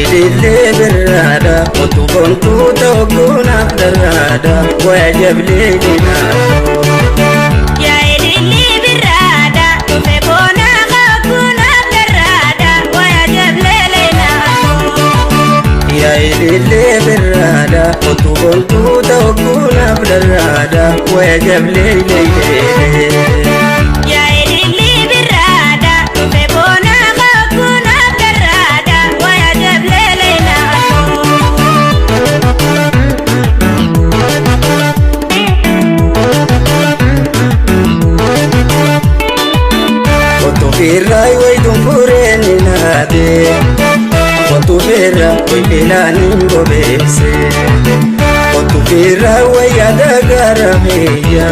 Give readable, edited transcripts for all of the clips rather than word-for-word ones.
اللي بالرادة وتكونتو توقونا بالرادة ويجب لينا يا اللي بالرادة وفيكونا غاكونا بالرادة ويجب لينا يا اللي بالرادة وتكونتو توقونا بالرادة ويجب لينا Firrai way dumbureni nade Otu firra way pilani ngobese Otu firra way adagara meya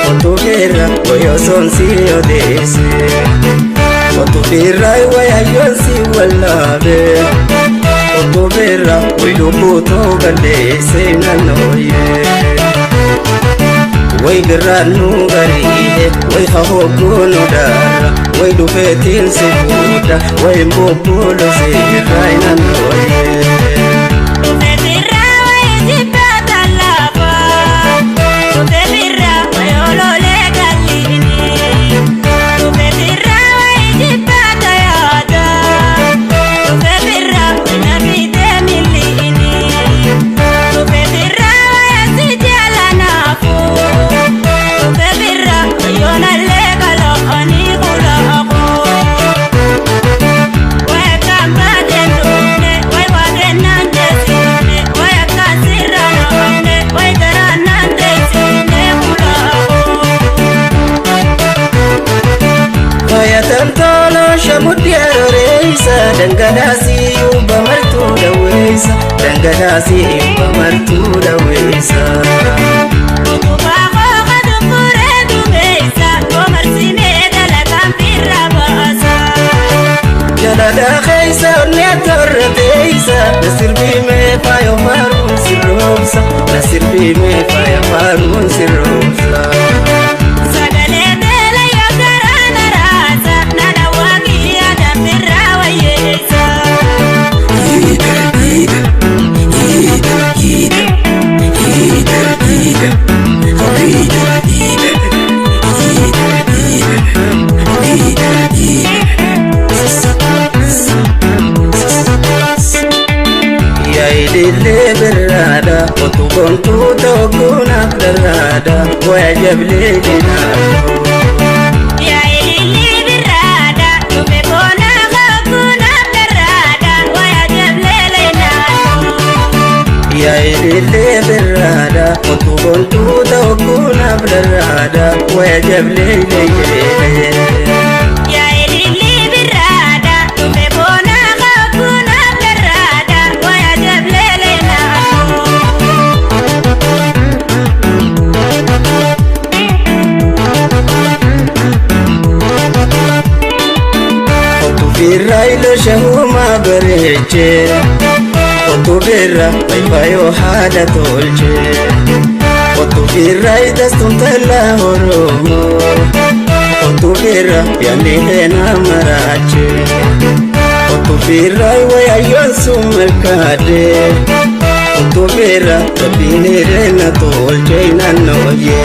Otu firra way osonsi odese Otu firra way ayonsi wallabe Otu firra way lubuto galese nanoye way garanu garihe way hahogono dara way dufetin sefuda way mbobulo siraina noye Dangadasi ubamartu dawesa Dangadasi ubamartu dawesa Utubago gadukure dumesa Gomarsine dalagan firra basa Jalada khaisa netor beisa Nasir bime fayo marun sirrosa Nasir bime fayo marun sirrosa اللي بالرادة وتكونتو توقونا بالرادة ويجب لينا يا اللي بالرادة وفيكونا غاكونا بالرادة ويجب لينا يا اللي بالرادة وتكونتو توقونا بالرادة ويجب لينا Firrai lo shahuma bereche Otu birra paipayo hada tolche Otu firrai dastum tala horomo Otu birra yamihena marache Otu firrai wayayon sumerkade Otu birra tabinirena tolche nanoye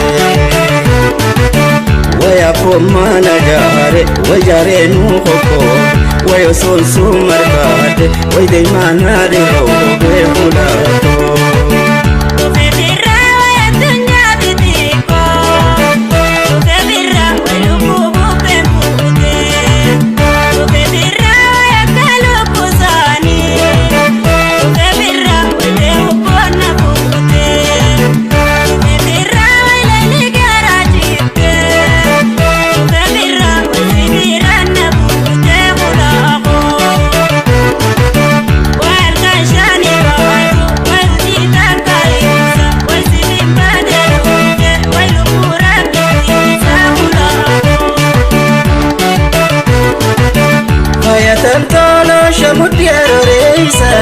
Waya pomana jare, wajare nuhoko Wayo son sumarkade, way de manare rogo mulato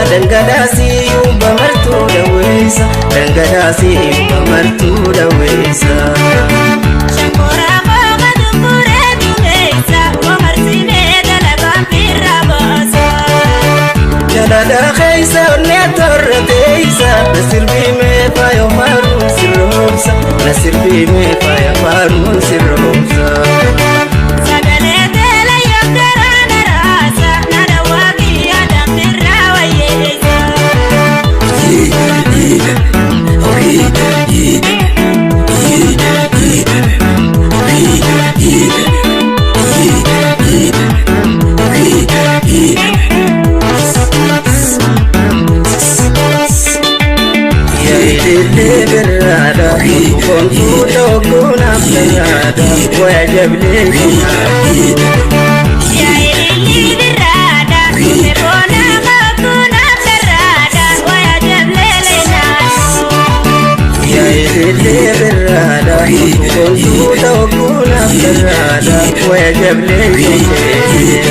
Dangadasi ubamartu dawesa Dangadasi ubamartu dawesa Shakora koga dukure dumesa Gomarsine dalagan firra basa لا لا خيسة ونيتر تيسة نسير بيمي فايو مارون سيروسا نسير بيمي فايو مارون سيروسا بالرادة كنت لوكونا بالرادة ويعجب لي يا إلي بالرادة تمرنا غاكونا بالرادة ويعجب ليلنا يا إلي بالرادة كنت لوكونا بالرادة ويعجب لي